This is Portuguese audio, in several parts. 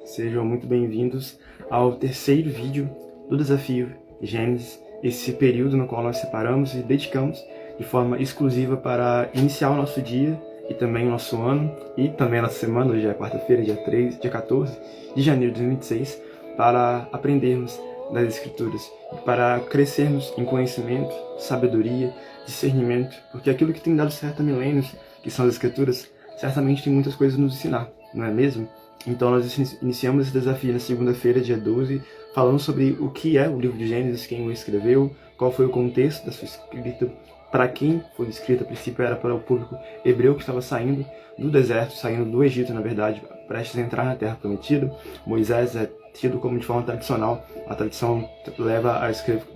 Sejam muito bem-vindos ao terceiro vídeo do Desafio Gênesis, esse período no qual nós separamos e dedicamos de forma exclusiva para iniciar o nosso dia e também o nosso ano e também a nossa semana. Hoje é quarta-feira, dia 14 de janeiro de 2026, para aprendermos das Escrituras, para crescermos em conhecimento, sabedoria, discernimento, porque aquilo que tem dado certo há milênios, que são as Escrituras, certamente tem muitas coisas a nos ensinar, não é mesmo? Então nós iniciamos esse desafio na segunda-feira, dia 12, falando sobre o que é o livro de Gênesis, quem o escreveu, qual foi o contexto da sua escrita, para quem foi escrita. A princípio era para o público hebreu que estava saindo do deserto, saindo do Egito, na verdade, prestes a entrar na Terra Prometida. Moisés é tido como de forma tradicional. A tradição leva a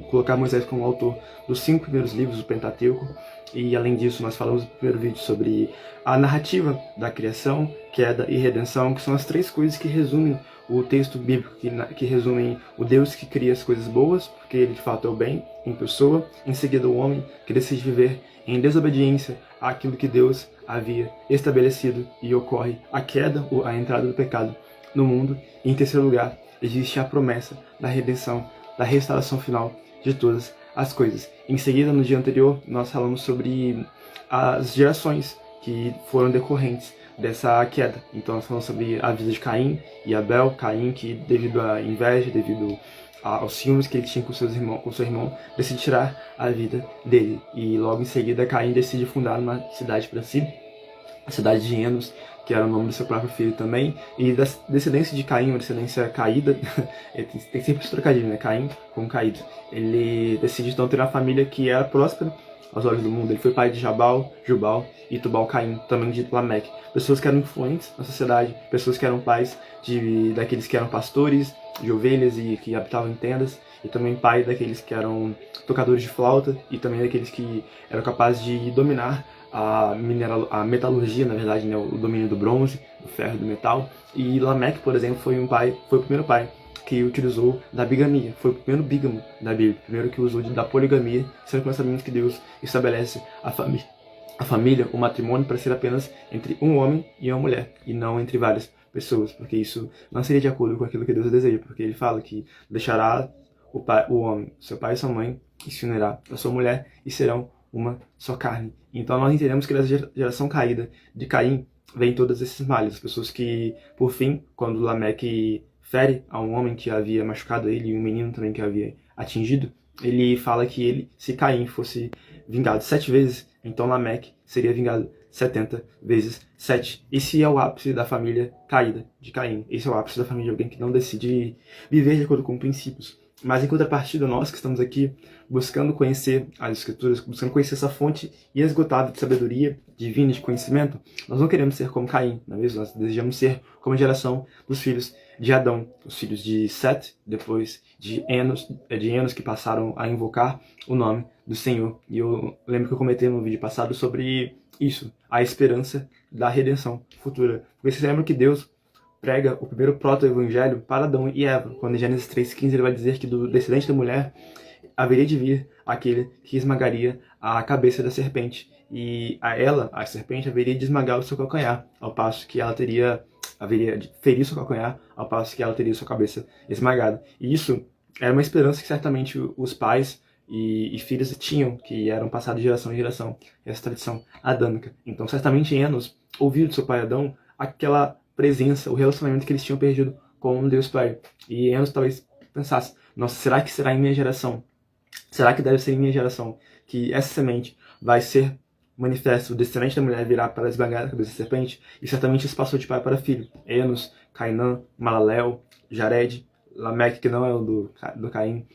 colocar Moisés como autor dos 5 primeiros livros do Pentateuco. E além disso, nós falamos no primeiro vídeo sobre a narrativa da criação, queda e redenção, que são as 3 coisas que resumem o texto bíblico, que resumem o Deus que cria as coisas boas, porque ele de fato é o bem em pessoa. Em seguida, o homem que decide viver em desobediência àquilo que Deus havia estabelecido, e ocorre a queda, ou a entrada do pecado no mundo. E em terceiro lugar, existe a promessa da redenção, da restauração final de todas as coisas. Em seguida, no dia anterior, nós falamos sobre as gerações que foram decorrentes dessa queda. Então nós falamos sobre a vida de Caim e Abel. Caim, que devido à inveja, devido aos ciúmes que ele tinha com seu irmão, decide tirar a vida dele. E logo em seguida, Caim decide fundar uma cidade para si, a cidade de Enos, que era o nome do seu próprio filho também. E da descendência de Caim, uma descendência caída, tem sempre esse trocadilho, né? Caim com caído. Ele decide então ter uma família que era próspera aos olhos do mundo. Ele foi pai de Jubal e Tubal-Caim, também de Lameque. Pessoas que eram influentes na sociedade, pessoas que eram pais daqueles que eram pastores de ovelhas e que habitavam em tendas, e também pai daqueles que tocadores de flauta, e também daqueles que eram capazes de dominar a metalurgia, na verdade, né, o domínio do bronze, do ferro, do metal. E Lameque, por exemplo, foi o primeiro pai que utilizou da bigamia, foi o primeiro bígamo da Bíblia, o primeiro que usou da poligamia, sendo que nós sabemos que Deus estabelece a família, o matrimônio, para ser apenas entre um homem e uma mulher, e não entre várias pessoas, porque isso não seria de acordo com aquilo que Deus deseja, porque ele fala que deixará o homem, seu pai e sua mãe, e se unirá a sua mulher, e serão uma só carne. Então nós entendemos que dessa geração caída de Caim vem todos esses males, as pessoas que, por fim, quando Lameque fere a um homem que havia machucado ele, e um menino também que havia atingido, ele fala que se Caim fosse vingado 7 vezes, então Lameque seria vingado 70 vezes 7. Esse é o ápice da família caída de Caim. Esse é o ápice da família de alguém que não decide viver de acordo com princípios. Mas em contrapartida, nós que estamos aqui buscando conhecer as Escrituras, buscando conhecer essa fonte inesgotável de sabedoria divina, de conhecimento, nós não queremos ser como Caim, não é mesmo? Nós desejamos ser como a geração dos filhos de Adão, os filhos de Sete, depois de Enos, que passaram a invocar o nome do Senhor. E eu lembro que eu comentei no vídeo passado sobre isso, a esperança da redenção futura. Porque vocês lembram que Deus prega o primeiro proto-evangelho para Adão e Eva, quando em Gênesis 3,15 ele vai dizer que do descendente da mulher haveria de vir aquele que esmagaria a cabeça da serpente, e a serpente, haveria de esmagar o seu calcanhar, ao passo que ela haveria de ferir o seu calcanhar, ao passo que ela teria sua cabeça esmagada. E isso era uma esperança que certamente os pais e filhos tinham, que eram passados de geração em geração, essa tradição adâmica. Então certamente Enos ouviu de seu pai Adão aquela presença, o relacionamento que eles tinham perdido com Deus Pai. E Enos talvez pensasse: nossa, será que será em minha geração? Será que deve ser em minha geração que essa semente vai ser manifesta, o descendente da mulher virá para esmagar a cabeça da serpente? E certamente isso passou de pai para filho. Enos, Cainã, Malalel, Jared, Lameque, que não é o do Caim,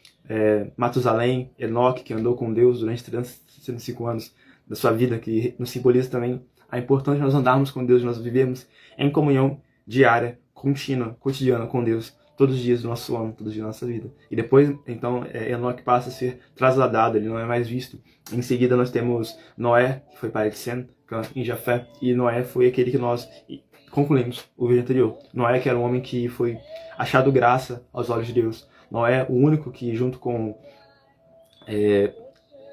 Matusalém, Enoque, que andou com Deus durante 365 anos da sua vida, que nos simboliza também a importância de nós andarmos com Deus, de nós vivermos em comunhão diária, contínua, cotidiana com Deus, todos os dias do nosso ano, todos os dias da nossa vida. E depois, então, Enoque passa a ser trasladado, ele não é mais visto. Em seguida nós temos Noé, que foi pai de Sem, Cã e Jafé, e Noé foi aquele que nós concluímos o vídeo anterior. Noé, que era um homem que foi achado graça aos olhos de Deus. Noé, o único que, junto com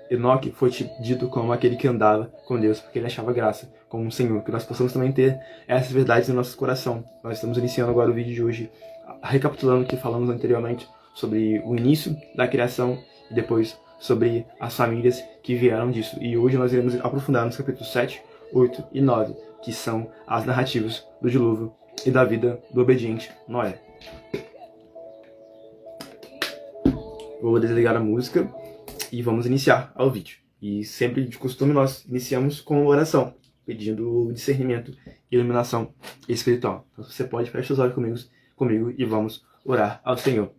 Enoque foi dito como aquele que andava com Deus, porque ele achava graça como um Senhor. Que nós possamos também ter essas verdades no nosso coração. Nós estamos iniciando agora o vídeo de hoje, recapitulando o que falamos anteriormente sobre o início da criação e depois sobre as famílias que vieram disso. E hoje nós iremos aprofundar nos capítulos 7, 8 e 9, que são as narrativas do dilúvio e da vida do obediente Noé. Vou desligar a música e vamos iniciar ao vídeo. E sempre de costume nós iniciamos com uma oração, pedindo discernimento e iluminação espiritual. Então você pode fechar os olhos comigo e vamos orar ao Senhor.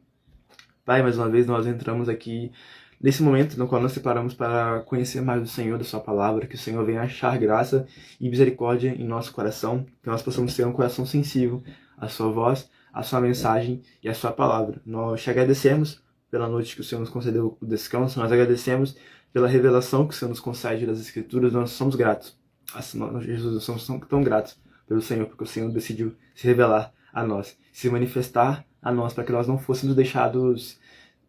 Pai, mais uma vez nós entramos aqui nesse momento no qual nós separamos para conhecer mais do Senhor, da sua palavra, que o Senhor venha achar graça e misericórdia em nosso coração, que nós possamos ter um coração sensível à sua voz, à sua mensagem e à sua palavra. Nós te agradecemos pela noite que o Senhor nos concedeu o descanso, nós agradecemos pela revelação que o Senhor nos concede das Escrituras, nós somos gratos. Jesus, nós somos tão gratos pelo Senhor, porque o Senhor decidiu se revelar a nós, se manifestar a nós, para que nós não fôssemos deixados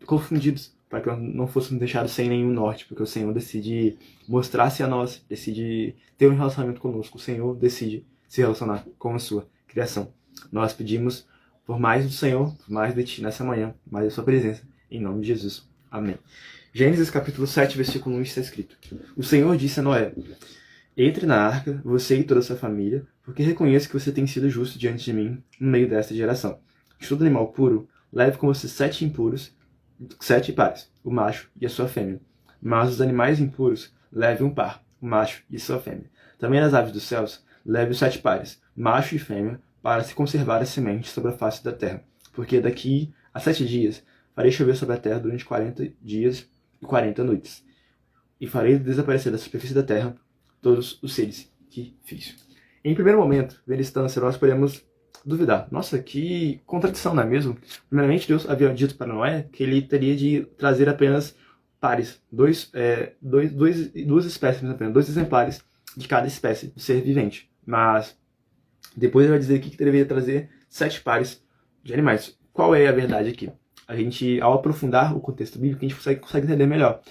confundidos, para que nós não fôssemos deixados sem nenhum norte, porque o Senhor decide mostrar-se a nós, decide ter um relacionamento conosco, o Senhor decide se relacionar com a sua criação. Nós pedimos por mais do Senhor, por mais de Ti nessa manhã, mais da Sua presença, em nome de Jesus. Amém. Gênesis capítulo 7, versículo 1 está escrito: O Senhor disse a Noé: Entre na arca, você e toda a sua família, porque reconheço que você tem sido justo diante de mim no meio desta geração. De todo animal puro, leve com você 7 impuros, 7 pares, o macho e a sua fêmea. Mas os animais impuros, leve um par, o macho e sua fêmea. Também nas aves dos céus, leve os 7 pares, macho e fêmea, para se conservar a semente sobre a face da terra. Porque daqui a 7 dias farei chover sobre a terra durante 40 dias e 40 noites. E farei desaparecer da superfície da terra todos os seres que fiz. Em primeiro momento, vendo distância, nós podemos duvidar. Nossa, que contradição, não é mesmo? Primeiramente, Deus havia dito para Noé que ele teria de trazer apenas pares, duas espécies apenas, 2 exemplares de cada espécie de ser vivente. Mas depois ele vai dizer aqui que deveria trazer 7 pares de animais. Qual é a verdade aqui? A gente, ao aprofundar o contexto bíblico, a gente consegue entender melhor.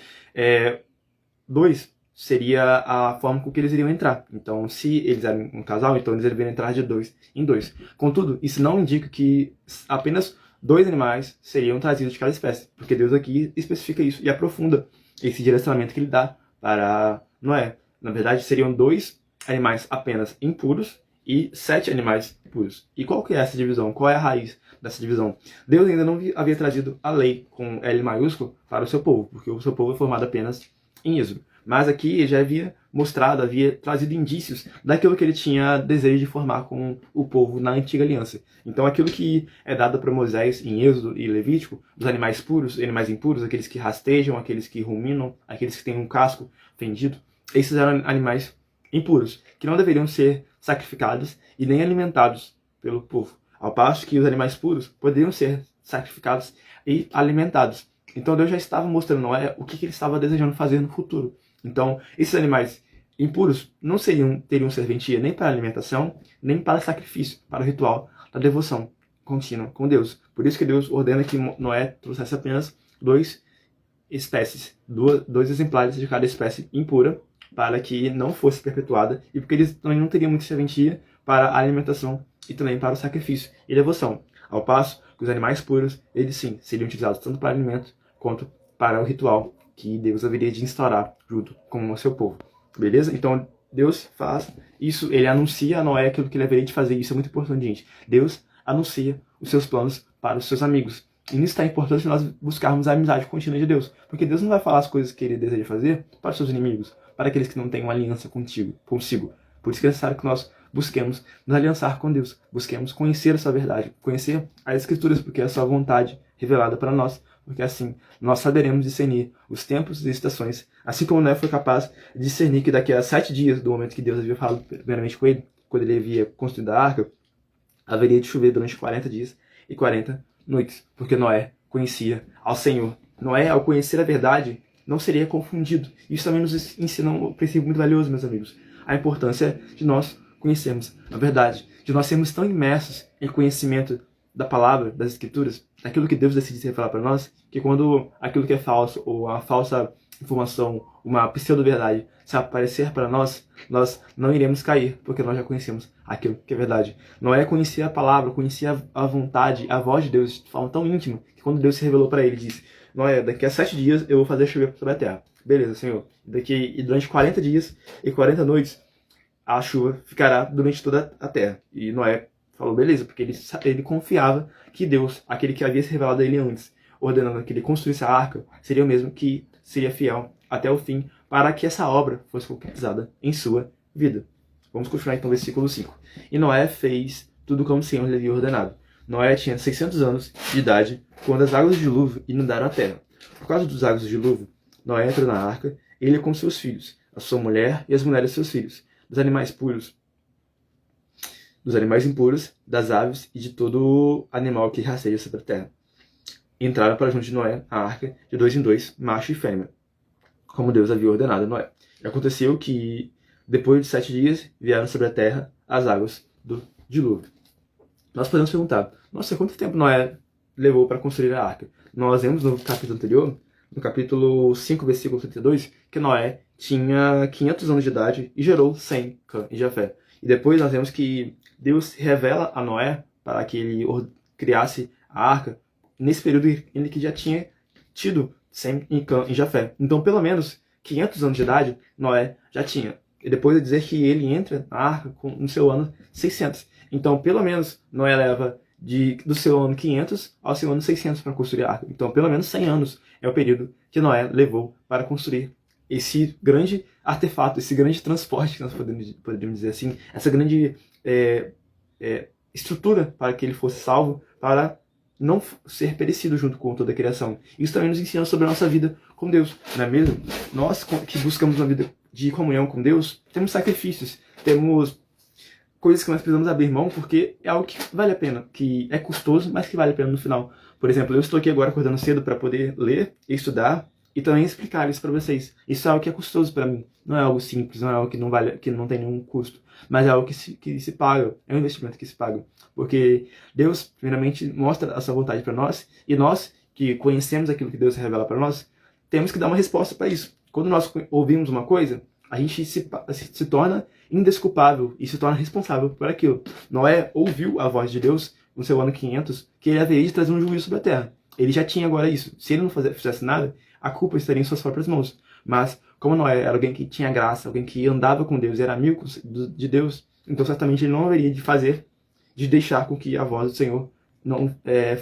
2 seria a forma com que eles iriam entrar. Então, se eles eram um casal, então eles deveriam entrar de 2 em 2. Contudo, isso não indica que apenas 2 animais seriam trazidos de cada espécie, porque Deus aqui especifica isso e aprofunda esse direcionamento que ele dá para Noé. Na verdade, seriam 2 animais apenas impuros e 7 animais puros. E qual que é essa divisão? Qual é a raiz dessa divisão? Deus ainda não havia trazido a lei com L maiúsculo para o seu povo, porque o seu povo é formado apenas em Êxodo. Mas aqui ele já havia mostrado, havia trazido indícios daquilo que ele tinha desejo de formar com o povo na antiga aliança. Então aquilo que é dado para Moisés em Êxodo e Levítico, os animais puros, animais impuros, aqueles que rastejam, aqueles que ruminam, aqueles que têm um casco fendido, esses eram animais impuros, que não deveriam ser sacrificados e nem alimentados pelo povo. Ao passo que os animais puros poderiam ser sacrificados e alimentados. Então Deus já estava mostrando a Noé o que ele estava desejando fazer no futuro. Então, esses animais impuros não teriam serventia nem para alimentação, nem para sacrifício, para o ritual da devoção contínua com Deus. Por isso que Deus ordena que Noé trouxesse apenas 2 espécies, 2 exemplares de cada espécie impura, para que não fosse perpetuada, e porque eles também não teriam muita serventia para a alimentação e também para o sacrifício e devoção. Ao passo que os animais puros, eles sim, seriam utilizados tanto para alimento quanto para o ritual que Deus haveria de instaurar junto com o seu povo. Beleza? Então, Deus faz isso, ele anuncia a Noé aquilo que ele haveria de fazer. Isso é muito importante, gente. Deus anuncia os seus planos para os seus amigos. E nisso está importante nós buscarmos a amizade contínua de Deus. Porque Deus não vai falar as coisas que ele deseja fazer para os seus inimigos, para aqueles que não têm uma aliança consigo. Por isso que é necessário que nós busquemos nos aliançar com Deus. Busquemos conhecer a sua verdade, conhecer as Escrituras, porque é a sua vontade revelada para nós. Porque assim nós saberemos discernir os tempos e estações, assim como Noé foi capaz de discernir que daqui a 7 dias do momento que Deus havia falado primeiramente com ele, quando ele havia construído a arca, haveria de chover durante 40 dias e 40 noites, porque Noé conhecia ao Senhor. Noé, ao conhecer a verdade, não seria confundido. Isso também nos ensina um princípio muito valioso, meus amigos. A importância de nós conhecermos a verdade, de nós sermos tão imersos em conhecimento da palavra, das Escrituras, daquilo que Deus decide se revelar para nós, que quando aquilo que é falso ou a falsa informação, uma pseudo-verdade, se aparecer para nós, nós não iremos cair, porque nós já conhecemos aquilo que é verdade. Noé conhecia a palavra, conhecia a vontade, a voz de Deus de forma tão íntima, que quando Deus se revelou para ele, disse: Noé, daqui a 7 dias eu vou fazer chover sobre a terra. Beleza, Senhor. E durante 40 dias e 40 noites, a chuva ficará durante toda a terra. E Noé falou, beleza, porque ele confiava que Deus, aquele que havia se revelado a ele antes, ordenando que ele construísse a arca, seria o mesmo que seria fiel até o fim, para que essa obra fosse concretizada em sua vida. Vamos continuar então, versículo 5. E Noé fez tudo como o Senhor lhe havia ordenado. Noé tinha 600 anos de idade quando as águas do dilúvio inundaram a terra. Por causa das águas do dilúvio, Noé entrou na arca, ele com seus filhos, a sua mulher e as mulheres de seus filhos, dos animais puros, dos animais impuros, das aves e de todo animal que rasteja sobre a terra. Entraram para junto de Noé a arca de 2 em 2, macho e fêmea, como Deus havia ordenado a Noé. E aconteceu que, depois de 7 dias, vieram sobre a terra as águas do dilúvio. Nós podemos perguntar, nossa, quanto tempo Noé levou para construir a arca? Nós vemos no capítulo anterior, no capítulo 5, versículo 32, que Noé tinha 500 anos de idade e gerou Sem, Cã e Jafé. E depois nós vemos que Deus revela a Noé para que ele criasse a arca nesse período em que já tinha tido Sem, Cã e Jafé. Então, pelo menos 500 anos de idade, Noé já tinha. E depois de dizer que ele entra na arca no seu ano 600. Então, pelo menos, Noé leva do seu ano 500 ao seu ano 600 para construir a arca. Então, pelo menos 100 anos é o período que Noé levou para construir esse grande artefato, esse grande transporte, que nós poderíamos dizer assim, essa grande estrutura para que ele fosse salvo, para não ser perecido junto com toda a criação. Isso também nos ensina sobre a nossa vida com Deus, não é mesmo? Nós que buscamos uma vida de comunhão com Deus, temos sacrifícios, temos coisas que nós precisamos abrir mão, porque é algo que vale a pena, que é custoso, mas que vale a pena no final. Por exemplo, eu estou aqui agora acordando cedo para poder ler e estudar e também explicar isso para vocês. Isso é algo que é custoso para mim. Não é algo simples, não é algo que não tem nenhum custo, mas é algo que se paga, é um investimento que se paga. Porque Deus, primeiramente, mostra a sua vontade para nós, e nós, que conhecemos aquilo que Deus revela para nós, temos que dar uma resposta para isso. Quando nós ouvimos uma coisa, a gente se torna indesculpável e se torna responsável por aquilo. Noé ouviu a voz de Deus no seu ano 500, que ele haveria de trazer um juízo sobre a terra. Ele já tinha agora isso. Se ele não fizesse nada, a culpa estaria em suas próprias mãos. Mas, como Noé era alguém que tinha graça, alguém que andava com Deus, era amigo de Deus, então certamente ele não haveria de deixar com que a voz do Senhor não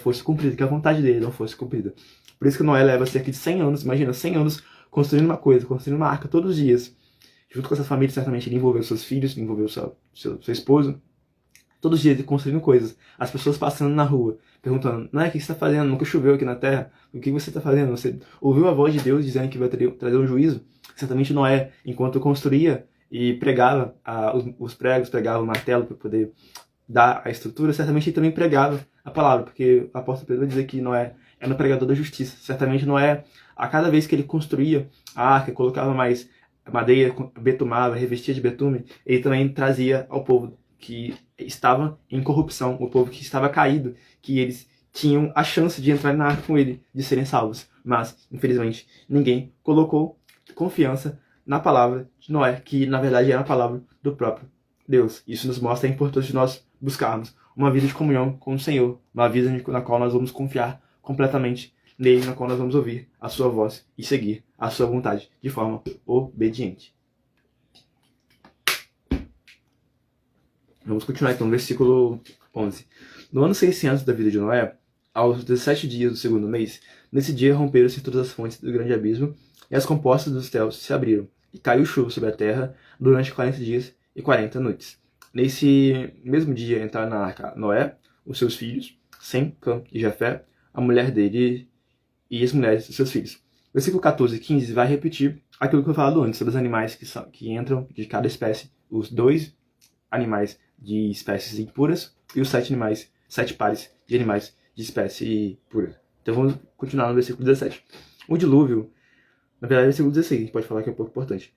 fosse cumprida, que a vontade dele não fosse cumprida. Por isso que Noé leva cerca de 100 anos, imagina, 100 anos construindo uma coisa, construindo uma arca todos os dias. Junto com essa família, certamente ele envolveu seus filhos, envolveu seu esposo. Todos os dias ele construindo coisas. As pessoas passando na rua, perguntando, o que você está fazendo? Nunca choveu aqui na terra. O que você está fazendo? Você ouviu a voz de Deus dizendo que vai trazer um juízo? Certamente Noé, enquanto construía e pregava os pregos, pregava o martelo para poder dar a estrutura, certamente ele também pregava a palavra, porque o apóstolo Pedro vai dizer que Noé era um pregador da justiça. Certamente Noé, a cada vez que ele construía a arca, colocava mais madeira, betumava, revestia de betume, ele também trazia ao povo que estava em corrupção, o povo que estava caído, que eles tinham a chance de entrar na arca com ele, de serem salvos. Mas, infelizmente, ninguém colocou confiança na palavra de Noé, que na verdade era a palavra do próprio Deus. Isso nos mostra a importância de nós buscarmos uma vida de comunhão com o Senhor, uma vida na qual nós vamos confiar completamente nele, na qual nós vamos ouvir a sua voz e seguir a sua vontade de forma obediente. Vamos continuar então no versículo 11. No ano 600 da vida de Noé, aos 17 dias do segundo mês, nesse dia romperam-se todas as fontes do grande abismo, e as compostas dos céus se abriram, e caiu chuva sobre a terra durante 40 dias e 40 noites. Nesse mesmo dia entraram na arca Noé, os seus filhos, Sem, Cã e Jafé, a mulher dele e as mulheres dos seus filhos. Versículo 14 e 15 vai repetir aquilo que eu falado antes, sobre os animais que entram de cada espécie, os 2 animais de espécies impuras e os 7 pares de animais de espécie pura. Então vamos continuar no versículo 17. O dilúvio, na verdade, é o versículo 16, a gente pode falar que é um pouco importante.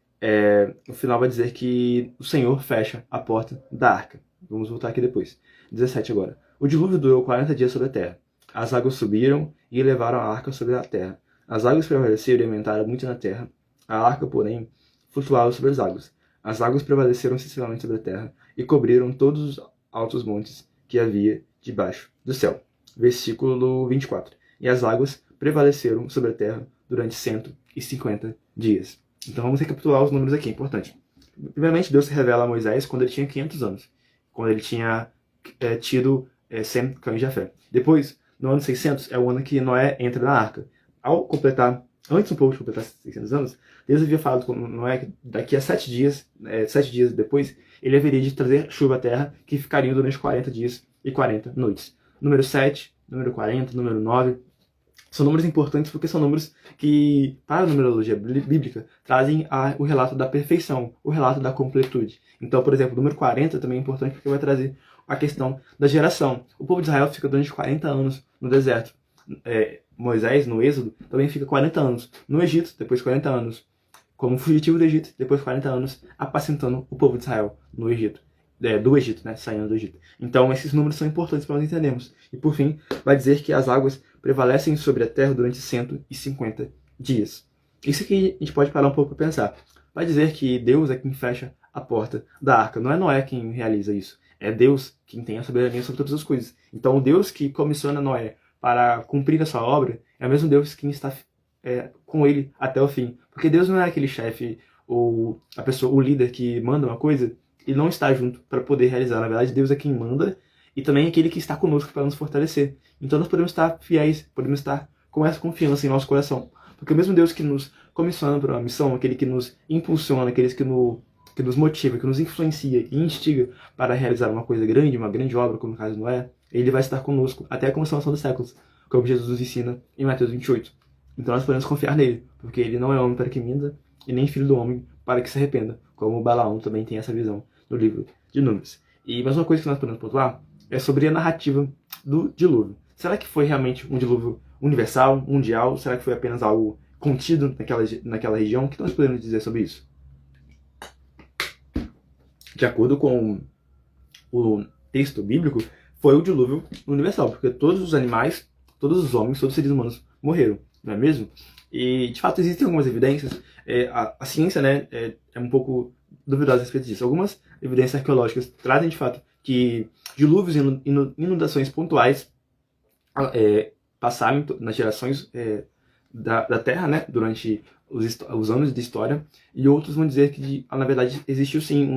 No final vai dizer que o Senhor fecha a porta da arca. Vamos voltar aqui depois. 17 agora. O dilúvio durou 40 dias sobre a terra. As águas subiram e levaram a arca sobre a terra. As águas prevaleceram e aumentaram muito na terra. A arca, porém, flutuava sobre as águas. As águas prevaleceram excessivamente sobre a terra e cobriram todos os altos montes que havia debaixo do céu. Versículo 24. E as águas prevaleceram sobre a terra durante 150 dias. Então vamos recapitular os números aqui, é importante. Primeiramente, Deus se revela a Moisés quando ele tinha 500 anos, quando ele tinha tido 100 cães de Jafé. Depois, no ano 600, é o ano que Noé entra na arca. Ao completar, antes um pouco de completar 600 anos, Deus havia falado com Noé que daqui a 7 dias, 7 dias depois, ele haveria de trazer chuva à terra, que ficariam durante 40 dias e 40 noites. Número 7, número 40, número 9, são números importantes porque são números que, para a numerologia bíblica, trazem o relato da perfeição, o relato da completude. Então, por exemplo, o número 40 também é importante porque vai trazer a questão da geração. O povo de Israel fica durante 40 anos no deserto. Moisés, no Êxodo, também fica 40 anos no Egito, depois 40 anos como fugitivo do Egito, depois 40 anos apacentando o povo de Israel no Egito. Do Egito, né? Saindo do Egito. Então, esses números são importantes para nós entendermos. E, por fim, vai dizer que as águas prevalecem sobre a terra durante 150 dias. Isso aqui a gente pode parar um pouco para pensar. Vai dizer que Deus é quem fecha a porta da arca. Não é Noé quem realiza isso. É Deus quem tem a soberania sobre todas as coisas. Então, o Deus que comissiona Noé para cumprir a sua obra é o mesmo Deus quem está com ele até o fim. Porque Deus não é aquele chefe ou a pessoa, o líder que manda uma coisa e não está junto para poder realizar. Na verdade, Deus é quem manda e também é aquele que está conosco para nos fortalecer. Então nós podemos estar fiéis, podemos estar com essa confiança em nosso coração. Porque o mesmo Deus que nos comissiona para uma missão, aquele que nos impulsiona, aquele que nos motiva, que nos influencia e instiga para realizar uma coisa grande, uma grande obra, como no caso de Noé, ele vai estar conosco até a consumação dos séculos, como Jesus nos ensina em Mateus 28. Então nós podemos confiar nele, porque ele não é homem para que minta e nem filho do homem para que se arrependa, como Balaão também tem essa visão no livro de Números. E mais uma coisa que nós podemos pontuar é sobre a narrativa do dilúvio. Será que foi realmente um dilúvio universal, mundial? Será que foi apenas algo contido naquela região? O que nós podemos dizer sobre isso? De acordo com o texto bíblico, foi o dilúvio universal, porque todos os animais, todos os homens, todos os seres humanos morreram, não é mesmo? E, de fato, existem algumas evidências. A ciência, né, é um pouco duvidosa a respeito disso. Algumas evidências arqueológicas trazem, de fato, que dilúvios e inundações pontuais passaram nas gerações da Terra, né, durante os anos de história, e outros vão dizer que, na verdade, existiu sim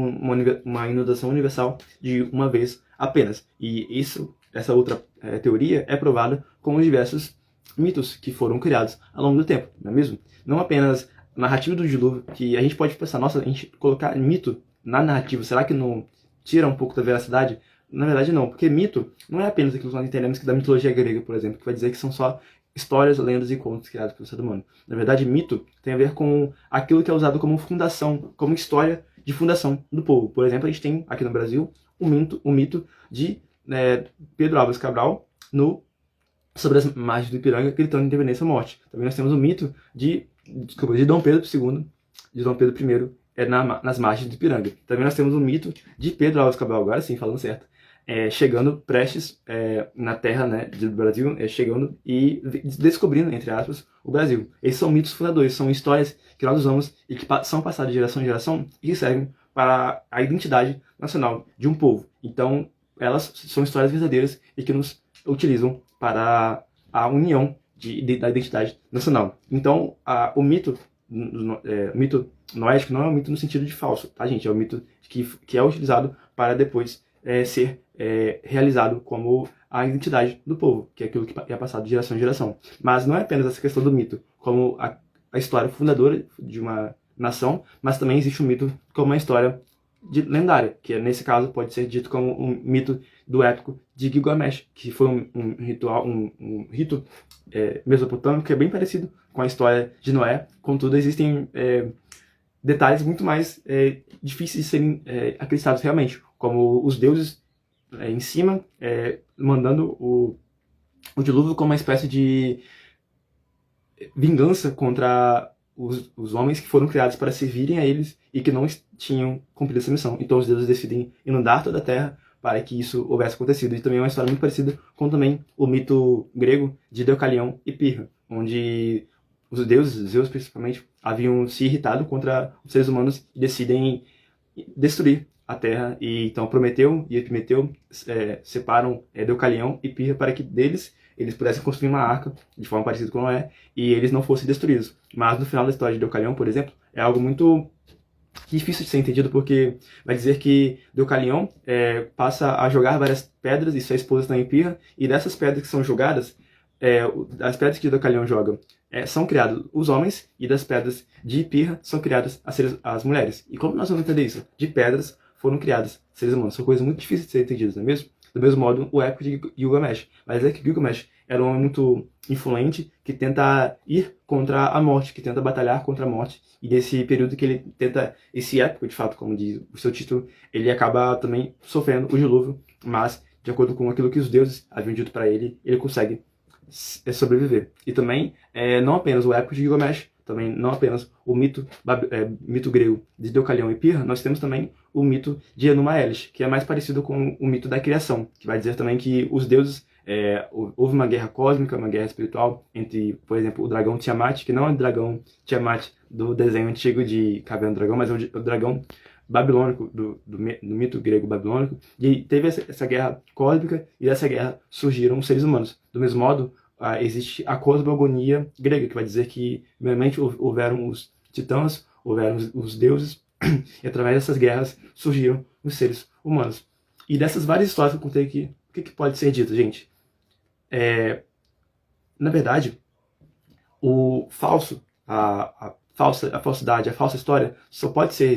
uma inundação universal de uma vez apenas. E essa outra teoria é provada com os diversos mitos que foram criados ao longo do tempo, não é mesmo? Não apenas a narrativa do dilúvio, que a gente pode pensar, nossa, a gente colocar mito na narrativa, será que não tira um pouco da veracidade? Na verdade não, porque mito não é apenas aquilo que nós entendemos que da mitologia grega, por exemplo, que vai dizer que são só histórias, lendas e contos criados pelo ser humano. Na verdade, mito tem a ver com aquilo que é usado como fundação, como história de fundação do povo. Por exemplo, a gente tem aqui no Brasil o mito de Pedro Álvares Cabral sobre as margens do Ipiranga gritando independência ou morte. Também nós temos o mito de Dom Pedro II, de Dom Pedro I, nas margens do Ipiranga. Também nós temos o mito de Pedro Álvares Cabral, agora sim, falando certo, chegando prestes na terra, né, do Brasil, chegando e descobrindo, entre aspas, o Brasil. Esses são mitos fundadores, são histórias que nós usamos e que são passadas de geração em geração e que servem para a identidade nacional de um povo. Então, elas são histórias verdadeiras e que nos utilizam para a união da identidade nacional. Então, o mito noético não é um mito no sentido de falso, tá, gente? É um mito que é utilizado para depois ser realizado como a identidade do povo, que é aquilo que é passado de geração em geração. Mas não é apenas essa questão do mito como a história fundadora de uma nação, mas também existe um mito como uma história lendária, que nesse caso pode ser dito como um mito do épico de Gilgamesh, que foi um rito mesopotâmico que é bem parecido com a história de Noé. Contudo, existem detalhes muito mais difíceis de serem acreditados realmente, como os deuses em cima mandando o dilúvio como uma espécie de vingança contra os homens que foram criados para servirem a eles e que não tinham cumprido essa missão. Então os deuses decidem inundar toda a terra para que isso houvesse acontecido. E também é uma história muito parecida com também o mito grego de Deucalião e Pirra, onde os deuses, Zeus principalmente, haviam se irritado contra os seres humanos e decidem destruir a Terra. E então Prometeu e Epimeteu separam Deucalião e Pirra para que eles pudessem construir uma arca de forma parecida com Noé e eles não fossem destruídos. Mas no final da história de Deucalião, por exemplo, é algo muito difícil de ser entendido, porque vai dizer que Deucalião passa a jogar várias pedras, e sua esposa também Pirra, e dessas pedras que são jogadas, as pedras que Deucalião joga são criados os homens, e das pedras de Pirra são criadas as mulheres. E como nós vamos entender isso? De pedras foram criados seres humanos. São coisas muito difíceis de ser entendidas, não é mesmo? Do mesmo modo, o épico de Gilgamesh. Mas é que Gilgamesh era um homem muito influente que tenta ir contra a morte, que tenta batalhar contra a morte. E nesse período que ele tenta, esse épico, de fato, como diz o seu título, ele acaba também sofrendo o dilúvio, mas, de acordo com aquilo que os deuses haviam dito para ele, ele consegue sobreviver. E também, não apenas o épico de Gilgamesh, também não apenas o mito grego de Deucalião e Pirra, nós temos também o mito de Enuma Elish, que é mais parecido com o mito da criação, que vai dizer também que os deuses, houve uma guerra cósmica, uma guerra espiritual entre, por exemplo, o dragão Tiamat, que não é o dragão Tiamat do desenho antigo de Caverna do Dragão, mas é o dragão babilônico, do mito grego babilônico, e teve essa guerra cósmica, e dessa guerra surgiram os seres humanos. Do mesmo modo, existe a cosmogonia grega, que vai dizer que, primeiramente, houveram os titãs, houveram os deuses, e através dessas guerras surgiram os seres humanos. E dessas várias histórias que eu contei aqui, o que pode ser dito, gente? Na verdade, o falso, a falsidade, a falsa história só pode ser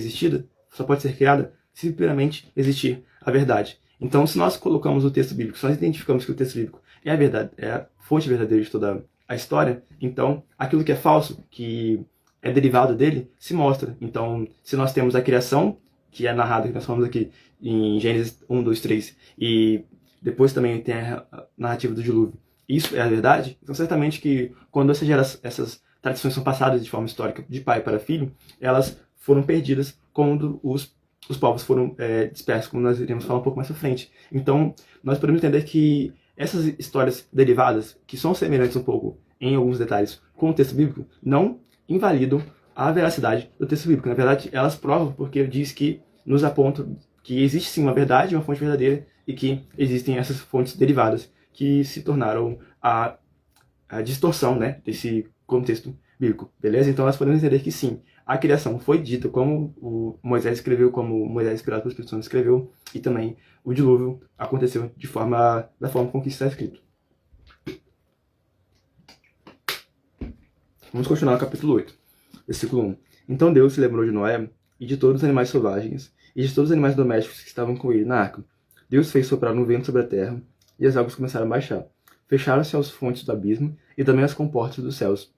criada se primeiramente existir a verdade. Então, se nós colocamos o texto bíblico, se nós identificamos que o texto bíblico é a verdade, é a fonte verdadeira de toda a história, então aquilo que é falso, que é derivado dele, se mostra. Então, se nós temos a criação, que é narrada, que nós falamos aqui em Gênesis 1, 2, 3, e depois também tem a narrativa do dilúvio, isso é a verdade, então certamente que quando essas tradições são passadas de forma histórica de pai para filho, elas foram perdidas quando os povos foram dispersos, como nós iremos falar um pouco mais pra frente. Então, nós podemos entender que essas histórias derivadas, que são semelhantes um pouco em alguns detalhes com o texto bíblico, não invalidam a veracidade do texto bíblico. Na verdade, elas provam, porque diz que nos apontam que existe sim uma verdade, uma fonte verdadeira, e que existem essas fontes derivadas que se tornaram a distorção, né, desse contexto bíblico, beleza? Então nós podemos entender que sim, a criação foi dita como o Moisés escreveu, como Moisés, inspirado pelo Espírito Santo, escreveu, e também o dilúvio aconteceu da forma com que está escrito. Vamos continuar no capítulo 8, versículo 1. Então Deus se lembrou de Noé e de todos os animais selvagens e de todos os animais domésticos que estavam com ele na arca. Deus fez soprar um vento sobre a terra e as águas começaram a baixar. Fecharam-se as fontes do abismo e também as comportas dos céus,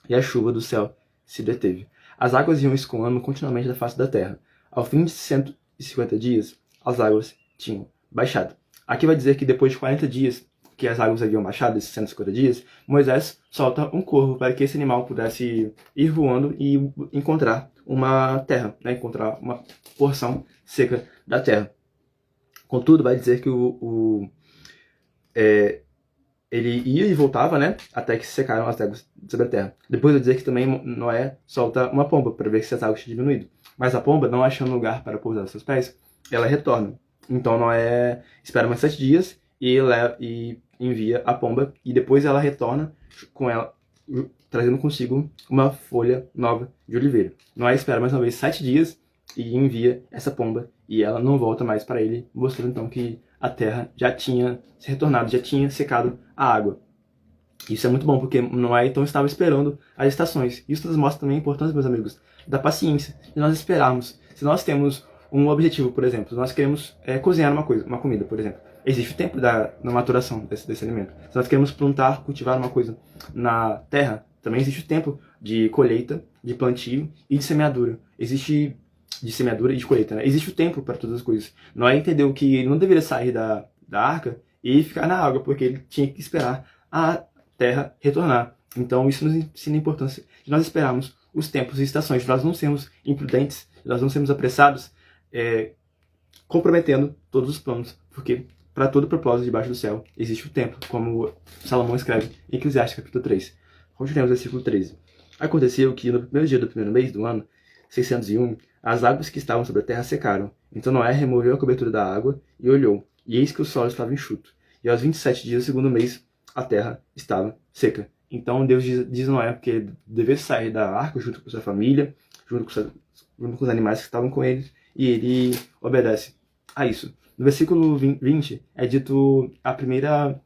e a chuva do céu se deteve. As águas iam escoando continuamente da face da terra. Ao fim de 150 dias, as águas tinham baixado. Aqui vai dizer que depois de 40 dias que as águas haviam baixado, esses 150 dias, Moisés solta um corvo para que esse animal pudesse ir voando e encontrar uma terra, né? Encontrar uma porção seca da terra. Contudo, vai dizer que ele ia e voltava, né, até que se secaram as águas sobre a terra. Depois vai dizer que também Noé solta uma pomba para ver se as águas tinham diminuído. Mas a pomba, não achando lugar para pousar seus pés, ela retorna. Então Noé espera mais 7 dias e envia a pomba, e depois ela retorna com ela, trazendo consigo uma folha nova de oliveira. Noé espera mais uma vez 7 dias e envia essa pomba, e ela não volta mais para ele, mostrando então que a terra já tinha se retornado, já tinha secado a água. Isso é muito bom, porque Noé então estava esperando as estações. Isso nos mostra também a importância, meus amigos, da paciência, de nós esperarmos. Se nós temos um objetivo, por exemplo, nós queremos cozinhar uma comida, por exemplo, existe o tempo da maturação desse alimento. Se nós queremos plantar, cultivar uma coisa na terra, também existe o tempo de colheita, de plantio e de semeadura. Existe de semeadura e de colheita, né? Existe o tempo para todas as coisas. Noé entendeu que ele não deveria sair da arca e ficar na água, porque ele tinha que esperar a terra retornar. Então isso nos ensina a importância de nós esperarmos os tempos e estações, de nós não sermos imprudentes, de nós não sermos apressados, comprometendo todos os planos, porque para todo propósito debaixo do céu existe o tempo, como Salomão escreve em Eclesiastes capítulo 3. Continuemos versículo 13. Aconteceu que no primeiro dia do primeiro mês do ano, 601, as águas que estavam sobre a terra secaram. Então Noé removeu a cobertura da água e olhou, e eis que o solo estava enxuto. E aos 27 dias do segundo mês, a terra estava seca. Então Deus diz a Noé que ele devia sair da arca junto com sua família, junto com os animais que estavam com ele, e ele obedece a isso. No versículo 20 é dito a primeira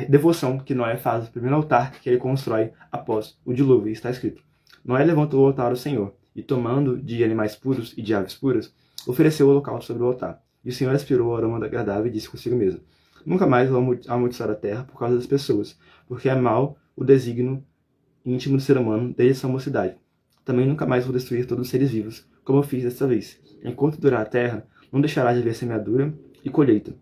devoção que Noé faz, o primeiro altar que ele constrói após o dilúvio. Está escrito: Noé levantou o altar ao Senhor, e tomando de animais puros e de aves puras, ofereceu o holocausto sobre o altar. E o Senhor aspirou o aroma agradável e disse consigo mesmo: Nunca mais vou amaldiçoar a terra por causa das pessoas, porque é mau o desígnio íntimo do ser humano desde sua mocidade. Também nunca mais vou destruir todos os seres vivos, como eu fiz desta vez. Enquanto durar a terra, não deixará de haver semeadura e colheita,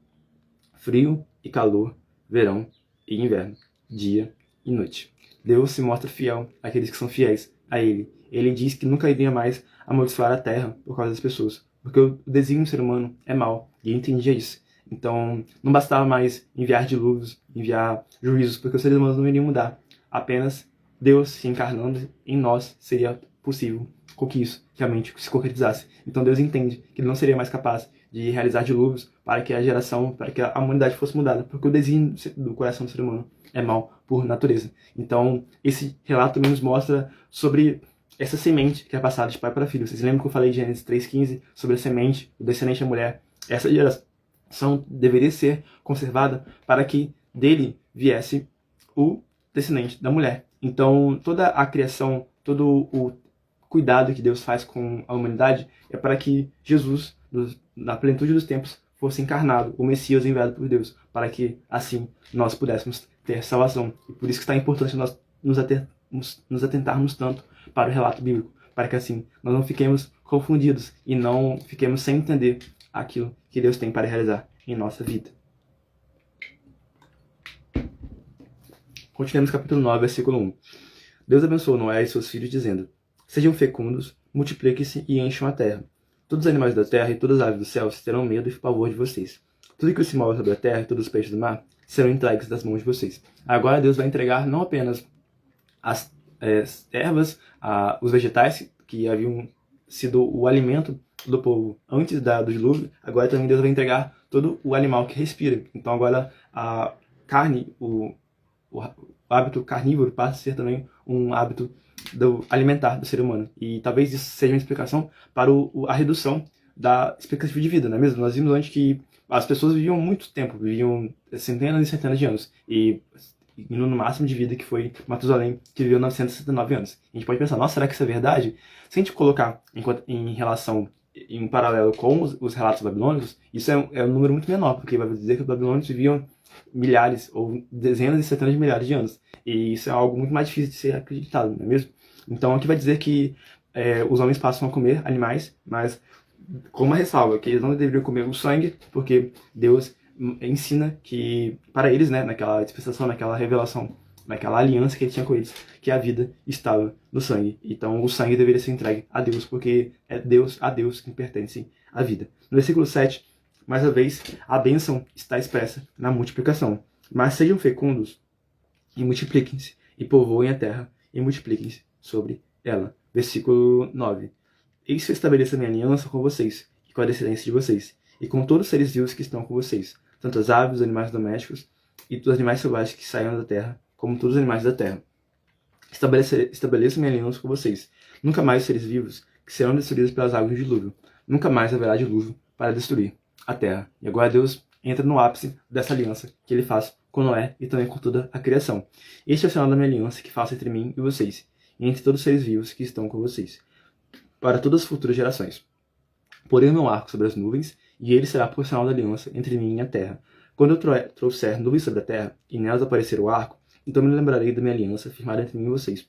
frio e calor, verão e inverno, dia e noite. Deus se mostra fiel àqueles que são fiéis a Ele. Ele diz que nunca iria mais amaldiçoar a terra por causa das pessoas, porque o desígnio do ser humano é mau, e ele entendia isso. Então, não bastava mais enviar dilúvios, enviar juízos, porque os seres humanos não iriam mudar. Apenas Deus se encarnando em nós seria possível com que isso realmente se concretizasse. Então Deus entende que ele não seria mais capaz de realizar dilúvios para que a humanidade fosse mudada, porque o desígnio do coração do ser humano é mau por natureza. Então, esse relato também nos mostra sobre essa semente que é passada de pai para filho. Vocês lembram que eu falei de Gênesis 3,15 sobre a semente, o descendente da mulher? Essa geração deveria ser conservada para que dele viesse o descendente da mulher. Então, toda a criação, todo o cuidado que Deus faz com a humanidade é para que Jesus, na plenitude dos tempos, fosse encarnado, o Messias enviado por Deus, para que assim nós pudéssemos ter salvação. E por isso que está importante nós nos atentarmos tanto para o relato bíblico, para que assim nós não fiquemos confundidos e não fiquemos sem entender aquilo que Deus tem para realizar em nossa vida. Continuemos capítulo 9, versículo 1. Deus abençoou Noé e seus filhos, dizendo: Sejam fecundos, multipliquem-se e encham a terra. Todos os animais da terra e todas as aves do céu terão medo e pavor de vocês. Tudo que se move sobre a terra e todos os peixes do mar serão entregues das mãos de vocês. Agora Deus vai entregar não apenas as ervas, os vegetais que haviam sido o alimento do povo antes do dilúvio, agora também Deus vai entregar todo o animal que respira. Então agora a carne, o hábito carnívoro passa a ser também um hábito alimentar do ser humano. E talvez isso seja uma explicação para a redução da expectativa de vida, não é mesmo? Nós vimos antes que as pessoas viviam muito tempo, viviam centenas e centenas de anos, e indo no máximo de vida que foi Matusalém, que viveu 969 anos. A gente pode pensar, nossa, será que isso é verdade? Se a gente colocar em relação, em paralelo com os relatos babilônicos, isso é um número muito menor, porque vai dizer que os babilônicos viviam milhares ou dezenas e centenas de milhares de anos. E isso é algo muito mais difícil de ser acreditado, não é mesmo? Então aqui vai dizer que os homens passam a comer animais, mas com uma ressalva, que eles não deveriam comer o sangue, porque Deus ensina que, para eles, né, naquela dispensação, naquela revelação, naquela aliança que ele tinha com eles, que a vida estava no sangue. Então o sangue deveria ser entregue a Deus, porque é a Deus que pertence a vida. No versículo 7, mais uma vez, a bênção está expressa na multiplicação. Mas sejam fecundos e multipliquem-se, e povoem a terra, e multipliquem-se sobre ela. Versículo 9. Eis que eu estabeleço a minha aliança com vocês, e com a descendência de vocês, e com todos os seres vivos que estão com vocês, tanto as aves, os animais domésticos, e todos os animais selvagens que saíram da terra, como todos os animais da terra. Estabeleço minha aliança com vocês. Nunca mais os seres vivos que serão destruídos pelas águas do dilúvio. Nunca mais haverá dilúvio para destruir a terra. E agora Deus entra no ápice dessa aliança que ele faz com Noé e também com toda a criação. Este é o sinal da minha aliança que faço entre mim e vocês, e entre todos os seres vivos que estão com vocês, para todas as futuras gerações. Porei o meu arco sobre as nuvens, e ele será por sinal da aliança entre mim e a terra. Quando eu trouxer nuvens sobre a terra, e nelas aparecer o arco, então me lembrarei da minha aliança firmada entre mim e vocês.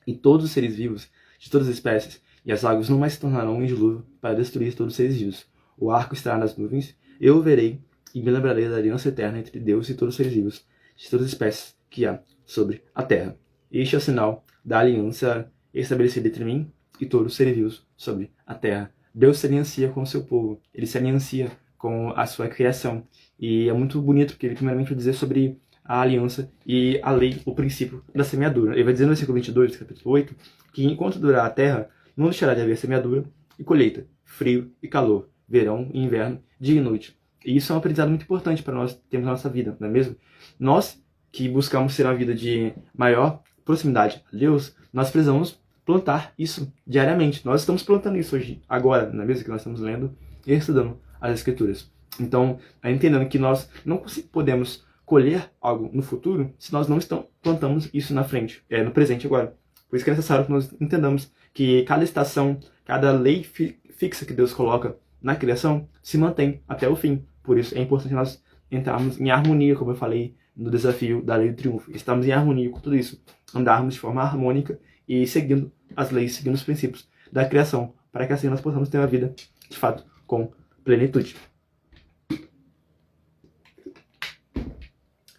E todos os seres vivos, de todas as espécies, e as águas não mais se tornarão em dilúvio para destruir todos os seres vivos. O arco estará nas nuvens, eu o verei, e me lembrarei da aliança eterna entre Deus e todos os seres vivos, de todas as espécies que há sobre a terra. Este é o sinal da aliança estabelecida entre mim e todos os seres vivos sobre a terra. Deus se aliancia com o seu povo, ele se aliancia com a sua criação. E é muito bonito, porque ele primeiramente vai dizer sobre a aliança e a lei, o princípio da semeadura. Ele vai dizer no versículo 22 do capítulo 8, que enquanto durar a terra, não deixará de haver semeadura e colheita, frio e calor, verão e inverno, dia e noite. E isso é um aprendizado muito importante para nós termos na nossa vida, não é mesmo? Nós que buscamos ter uma vida de maior proximidade a Deus, nós precisamos plantar isso diariamente. Nós estamos plantando isso hoje, agora, não é mesmo? Que nós estamos lendo e estudando as Escrituras. Então, entendendo que nós não podemos colher algo no futuro se nós não plantamos isso na frente, no presente agora. Por isso que é necessário que nós entendamos que cada estação, cada lei fixa que Deus coloca na criação se mantém até o fim. Por isso é importante nós entrarmos em harmonia, como eu falei no desafio da lei do triunfo. Estamos em harmonia com tudo isso. Andarmos de forma harmônica e seguindo as leis, seguindo os princípios da criação, para que assim nós possamos ter uma vida, de fato, com plenitude.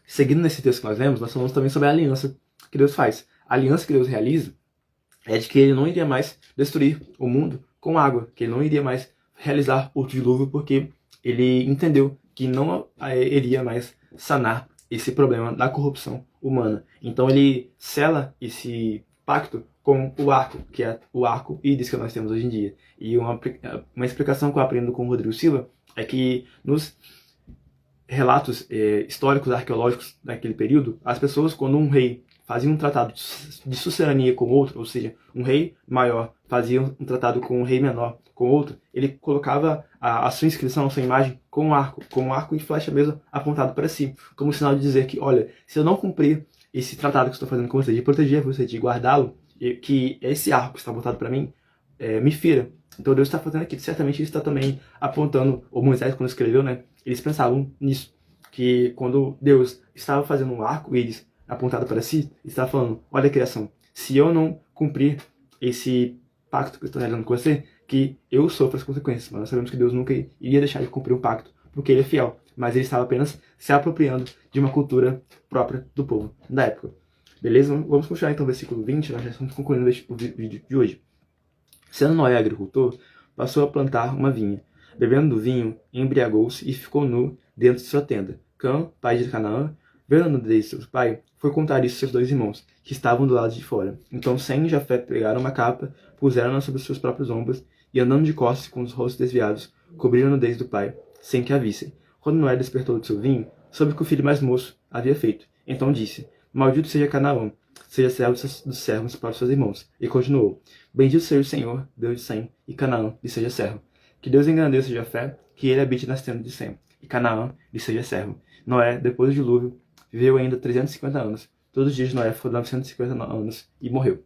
Seguindo nesse texto que nós lemos, nós falamos também sobre a aliança que Deus faz. A aliança que Deus realiza é de que ele não iria mais destruir o mundo com água, que ele não iria mais realizar o dilúvio, porque ele entendeu que não iria mais sanar esse problema da corrupção humana. Então ele sela esse pacto com o arco, que é o arco-íris que nós temos hoje em dia. E uma explicação que eu aprendo com o Rodrigo Silva é que nos relatos históricos, arqueológicos daquele período, as pessoas, quando um rei fazia um tratado de sucerania com outro, ou seja, um rei maior fazia um tratado com um rei menor com outro, ele colocava a sua inscrição, a sua imagem com um arco e flecha mesmo apontado para si, como sinal de dizer que, olha, se eu não cumprir esse tratado que estou fazendo com você, de proteger você, de guardá-lo, que esse arco que está apontado para mim me fira. Então Deus está fazendo aqui, certamente isso está também apontando, ou Moisés quando escreveu, né, eles pensavam nisso, que quando Deus estava fazendo um arco-íris apontado para si, está falando, olha a criação, se eu não cumprir esse pacto que eu estou realizando com você, que eu sofro as consequências. Mas nós sabemos que Deus nunca iria deixar de cumprir o pacto, porque ele é fiel, mas ele estava apenas se apropriando de uma cultura própria do povo da época. Beleza? Vamos continuar então o versículo 20, nós já estamos concluindo o vídeo de hoje. Sendo Noé agricultor, passou a plantar uma vinha. Bebendo do vinho, embriagou-se e ficou nu dentro de sua tenda. Cã, pai de Canaã, vendo a nudez de seu pai, foi contar isso a seus dois irmãos, que estavam do lado de fora. Então Sem e Jafé pegaram uma capa, puseram-na sobre os seus próprios ombros, e andando de costas com os rostos desviados, cobriram a nudez do pai, sem que a vissem. Quando Noé despertou do seu vinho, soube que o filho mais moço havia feito. Então disse, maldito seja Canaã, seja servo dos servos para os seus irmãos. E continuou, bendito seja o Senhor, Deus de Sem, e Canaã lhe seja servo. Que Deus engrandeça Jafé, que ele habite nas tendas de Sem, e Canaã lhe seja servo. Noé, depois do dilúvio, viveu ainda 350 anos. Todos os dias de Noé foram 950 anos e morreu.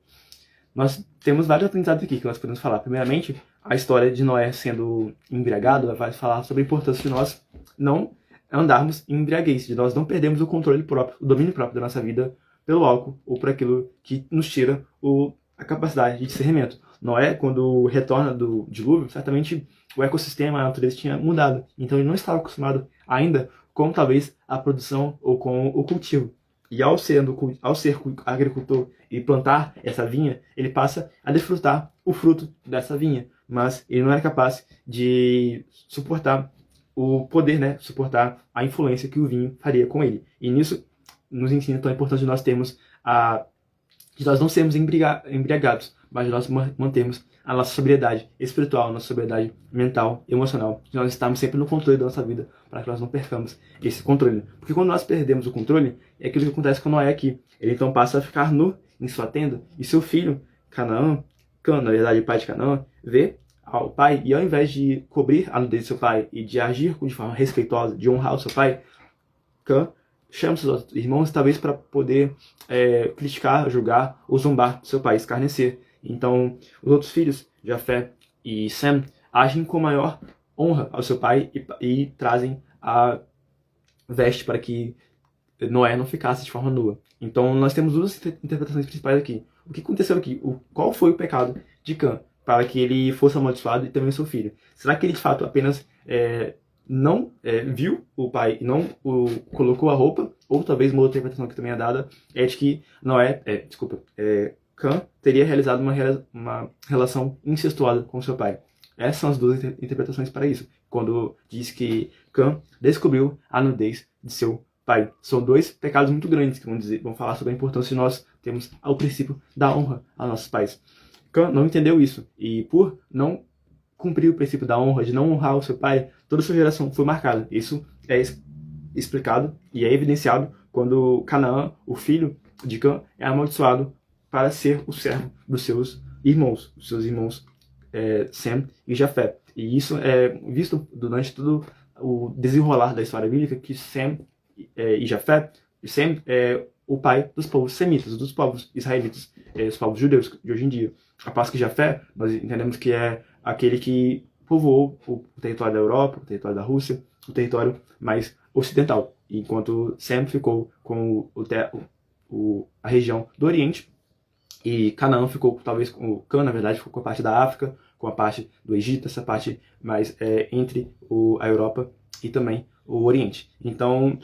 Nós temos vários aprendizados aqui que nós podemos falar. Primeiramente, a história de Noé sendo embriagado vai falar sobre a importância de nós não andarmos em embriaguez, de nós não perdermos o controle próprio, o domínio próprio da nossa vida pelo álcool ou por aquilo que nos tira a capacidade de discernimento. Noé, quando retorna do dilúvio, certamente o ecossistema, a natureza tinha mudado. Então ele não estava acostumado ainda com talvez a produção ou com o cultivo. E ao ser agricultor e plantar essa vinha, ele passa a desfrutar o fruto dessa vinha. Mas ele não era capaz de suportar o poder, né? Suportar a influência que o vinho faria com ele. E nisso nos ensina tão importante nós termos de nós não sermos embriagados, mas de nós mantermos a nossa sobriedade espiritual, a nossa sobriedade mental, emocional, de nós estarmos sempre no controle da nossa vida, para que nós não percamos esse controle. Porque quando nós perdemos o controle, é aquilo que acontece com Noé aqui. Ele então passa a ficar nu em sua tenda, e seu filho, Canaã, na verdade o pai de Canaã, vê ao pai, e ao invés de cobrir a nudez do seu pai e de agir de forma respeitosa, de honrar o seu pai, Cã chama seus outros irmãos, talvez para poder criticar, julgar ou zombar do seu pai, escarnecer. Então, os outros filhos, Jafé e Sem, agem com maior honra ao seu pai e trazem a veste para que Noé não ficasse de forma nua. Então, nós temos duas interpretações principais aqui. O que aconteceu aqui? Qual foi o pecado de Cã para que ele fosse amaldiçoado e também seu filho? Será que ele, de fato, apenas não viu o pai e não colocou a roupa? Ou talvez uma outra interpretação que também é dada é de que Cã teria realizado uma relação incestuosa com seu pai. Essas são as duas interpretações para isso. Quando diz que Cã descobriu a nudez de seu pai. São dois pecados muito grandes que vão falar sobre a importância de nós termos o princípio da honra aos nossos pais. Cã não entendeu isso, e por não cumprir o princípio da honra, de não honrar o seu pai, toda a sua geração foi marcada. Isso é explicado e é evidenciado quando Canaã, o filho de Cã, é amaldiçoado para ser o servo dos seus irmãos Sem e Jafé. E isso é visto durante todo o desenrolar da história bíblica, que Sem e Jafé, Sem é o pai dos povos semitas, dos povos israelitas, os povos judeus de hoje em dia. A paz que Jafé, nós entendemos que é aquele que povoou o território da Europa, o território da Rússia, o território mais ocidental, enquanto Sem ficou com a região do Oriente, e Canaã ficou, talvez, Cã, na verdade, ficou com a parte da África, com a parte do Egito, essa parte mais entre a Europa e também o Oriente. Então,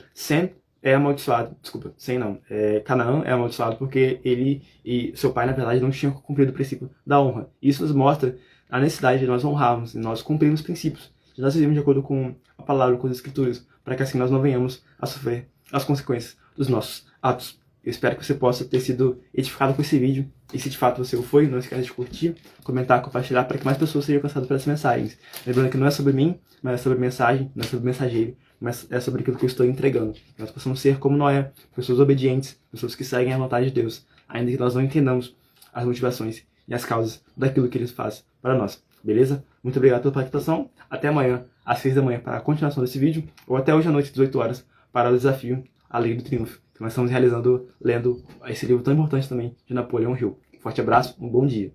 Canaã é amaldiçoado porque ele e seu pai, na verdade, não tinham cumprido o princípio da honra. Isso nos mostra a necessidade de nós honrarmos, de nós cumprirmos os princípios, de nós vivemos de acordo com a palavra, com as escrituras, para que assim nós não venhamos a sofrer as consequências dos nossos atos. Eu espero que você possa ter sido edificado com esse vídeo, e se de fato você o foi, não esqueça de curtir, comentar, compartilhar, para que mais pessoas sejam alcançadas por essas mensagens. Lembrando que não é sobre mim, mas é sobre mensagem, não é sobre mensageiro, mas é sobre aquilo que eu estou entregando. Que nós possamos ser como Noé, pessoas obedientes, pessoas que seguem a vontade de Deus, ainda que nós não entendamos as motivações e as causas daquilo que Ele faz para nós. Beleza? Muito obrigado pela participação. Até amanhã, às 6 da manhã, para a continuação desse vídeo, ou até hoje à noite, às 18 horas, para o desafio A Lei do Triunfo, que nós estamos realizando, lendo esse livro tão importante também, de Napoleão Hill. Forte abraço, um bom dia.